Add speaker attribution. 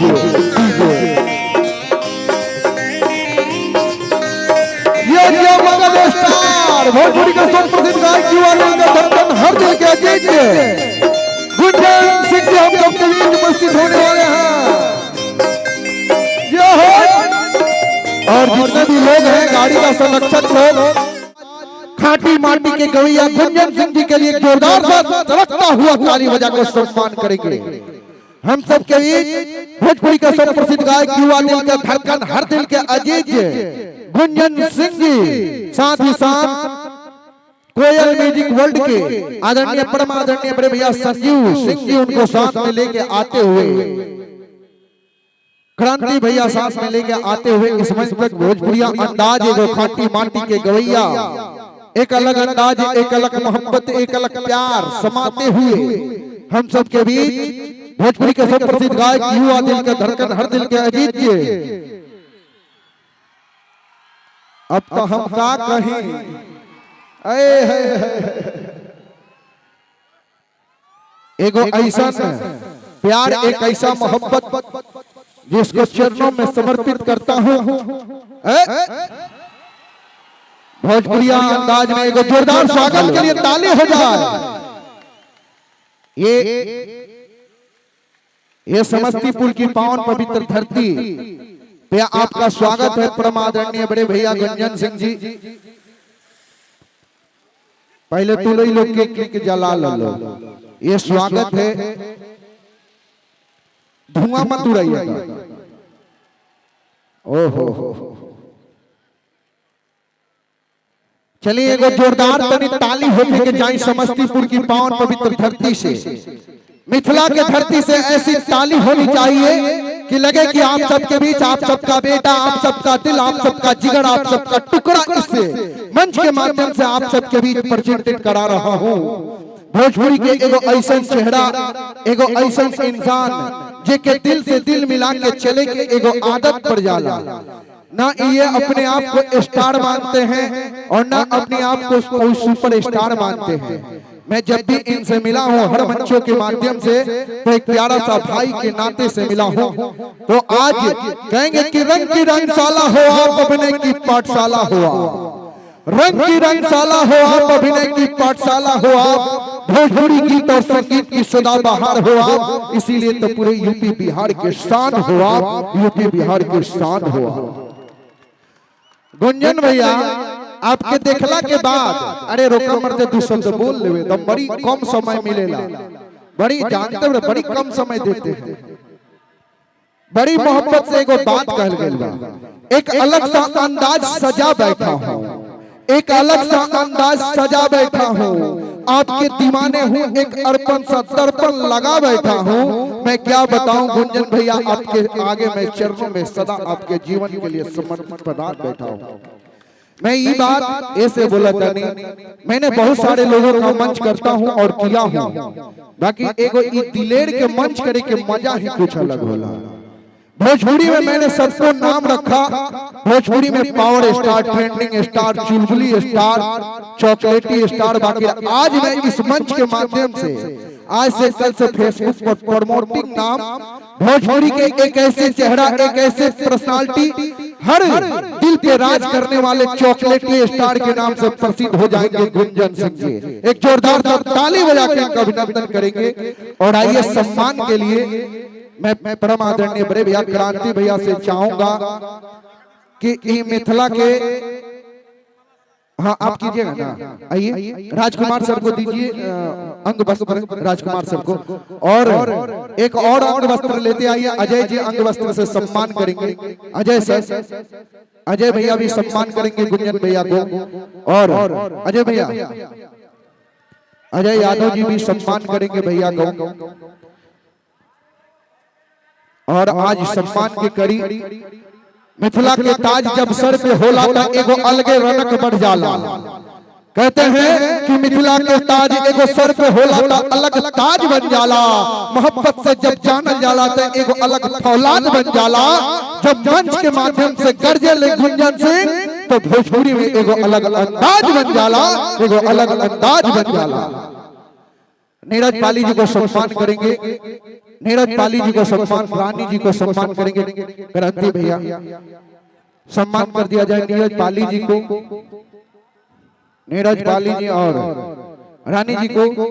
Speaker 1: ये मगध स्टार भोजपुरी का सुप्रसिद्ध गायक युवा दिल का धड़कन हर दिल के अजीत गुंजन सिंह जी हम सबके बीच उपस्थित होने वाले हैं। ये हो और जितने भी लोग हैं गाड़ी का संरक्षक लोग खाटी माटी के गवैया गुंजन सिंह जी के लिए जोरदार सा तड़कता हुआ ताली बजाकर सम्मान करेंगे। हम सब के बीच भोजपुरी का सुप्रसिद्ध गायक युवा दिल का धड़कन हर दिल के अजीत गुंजन सिंह जी, साथ ही साथ कोयल म्यूजिक वर्ल्ड के आदरणीय परम आदरणीय बड़े भैया संजीव सिंह जी उनको साथ में लेके आते हुए, क्रांति भैया साथ में लेके आते हुए इस मंच तक भोजपुरिया अंदाज एगो खाटी माटी के गवैया एक अलग अंदाज, एक अलग मोहब्बत, एक अलग प्यार समाते हुए हम सब के बीच भोजपुरी के सुप्रसिद्ध गायक युवा दिल का धड़कन हर दिल के अजीत जी। अब तो हम का कहें, एगो ऐसा प्यार, एक ऐसा मोहब्बत जिसको चरणों में समर्पित करता हूं। भोजपुरिया अंदाज में एगो जोरदार स्वागत के लिए ताली हो जाए। ये समस्तीपुर की पावन पवित्र धरती पे आपका स्वागत है परम आदरणीय बड़े भैया गुंजन सिंह जी। पहले तो लोग के जला लो, ये स्वागत है, धुआं मत उड़ाइएगा। ओहो चलिए एगो जोरदार तनी ताली होने के जाए समस्तीपुर की पावन पवित्र धरती से, मिथिला के धरती से ऐसी ताली होनी चाहिए कि लगे कि आप सबके बीच आप सबका बेटा, आप सबका दिल, आप सबका जिगर, आप सबका टुकड़ा इससे मंच के माध्यम से आप सबके बीच प्रेजेंटेड करा रहा हूं। भोजपुरी के एगो ऐसा चेहरा, एगो ऐसा इंसान जे के दिल से दिल मिला के चले के एगो आदत पड़ जाला। ना ये अपने आप को स्टार मानते हैं और ना अपने आप को कोई सुपर स्टार मानते हैं। मैं जब भी इनसे मिला हूँ हर मंचों के माध्यम से, तो एक प्यारा सा भाई के नाते से मिला हूँ। तो आज कहेंगे कि रंग की रंगशाला हो आप, अभिनय की पाठशाला हो आप, रंग की रंगशाला हो आप, अभिनय की पाठशाला हो आप, भोजपुरी गीत और संगीत की सदाबहार हो आप, इसीलिए तो पूरे यूपी बिहार के शान हो आप, यूपी बिहार के शान हो आप। गुंजन भैया आपके देखला के बाद, अरे रोका मरते दो शब्द बोल लेवे तो बड़ी कम समय मिलेला, बड़ी जानते हो बड़ी कम समय देते हैं, बड़ी मोहब्बत से एगो बात कहल गइल बा। एक अलग सा अंदाज सजा बैठा हूँ, एक अलग सा अंदाज सजा बैठा हूँ, आपके दीवाने हूँ, एक अर्पण सा दर्पण लगा बैठा हूँ। मैं क्या बताऊं गुंजन भैया, आपके आगे मैं चरणों में सदा आपके जीवन के लिए समर्पित बना बैठा हूँ। मैं ये बात ऐसे बोला था नहीं, मैंने बहुत सारे लोगों का मंच करता हूँ और किया हूँ, बाकी एगो दिलेर के मंच करे के मजा ही कुछ अलग होला। भोजपुरी में मैंने सबको नाम रखा, भोजपुरी में पावर स्टार, ट्रेंडिंग स्टार, चुलबुली स्टार, चॉकलेटी स्टार, बाकी आज मैं इस मंच के माध्यम से आज से कल से फेसबुक पर प्रमोटिंग नाम भोजपुरी के एक ऐसे चेहरा, एक ऐसे पर्सनालिटी, हर दिल पे राज करने वाले चॉकलेटी स्टार के नाम से प्रसिद्ध हो जाएंगे गुंजन सिंह जी। एक जोरदार सा ताली बजा के इनका अभिनंदन करेंगे। और आइए सम्मान के लिए मैं परम आदरणीय बड़े भैया क्रांति भैया से चाहूंगा कि मिथिला के, हाँ आप कीजिएगा ना, आइए राजकुमार सर को दीजिए अंग वस्त्र, राजकुमार सर को, और एक और अंग वस्त्र लेते आइए, अजय जी अंग वस्त्र से सम्मान करेंगे। अजय सर, अजय भैया भी सम्मान करेंगे गुंजन भैया को, और अजय भैया, अजय यादव जी भी सम्मान करेंगे भैया को। और आज सम्मान की कड़ी, मिथिला के ताज जब सर पे होला था एगो अलगे रनक बढ़ जाला। कहते हैं कि मिथिला के ताज एगो सर पे होला था अलग ताज बन जाला, मोहब्बत से जब जानल जाला तो एगो अलग फौलाद बन जाला। जब मंच के माध्यम से गरजे ले गुंजन सिंह तो भोजपुरी में एगो अलग अंदाज बन जाला, एगो अलग अंदाज बन जाला। नीरज पाली जी को सम्मान करेंगे, नीरज पाली जी को सम्मान, रानी जी को सम्मान करेंगे। क्रांति भैया सम्मान कर दिया जाए नीरज पाली जी को, नीरज पाली जी और रानी जी को।